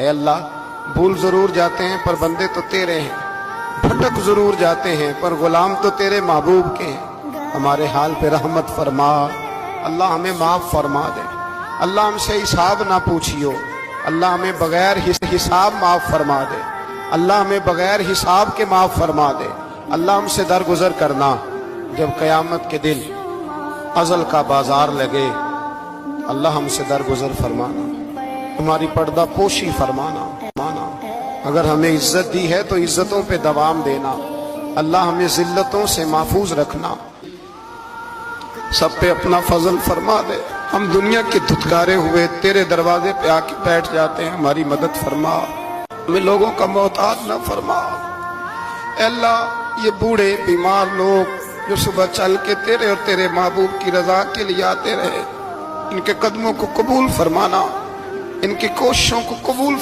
اے اللہ بھول ضرور جاتے ہیں پر بندے تو تیرے ہیں، بھٹک ضرور جاتے ہیں پر غلام تو تیرے محبوب کے ہیں۔ ہمارے حال پہ رحمت فرما، اللہ ہمیں معاف فرما دے، اللہ ہم سے حساب نہ پوچھیو، اللہ ہمیں بغیر حساب معاف فرما دے، اللہ ہمیں بغیر حساب کے معاف فرما دے، اللہ ہم سے درگزر کرنا جب قیامت کے دن ازل کا بازار لگے، اللہ ہم سے درگزر فرمانا، ہماری پردہ پوشی فرمانا، اگر ہمیں عزت دی ہے تو عزتوں پہ دوام دینا، اللہ ہمیں ذلتوں سے محفوظ رکھنا، سب پہ اپنا فضل فرما دے۔ ہم دنیا کے دھتکارے ہوئے تیرے دروازے پہ آ کے بیٹھ جاتے ہیں، ہماری مدد فرما، ہمیں لوگوں کا محتاج نہ فرما۔ اے اللہ یہ بوڑھے بیمار لوگ جو صبح چل کے تیرے اور تیرے محبوب کی رضا کے لیے آتے رہے، ان کے قدموں کو قبول فرمانا، ان کی کوششوں کو قبول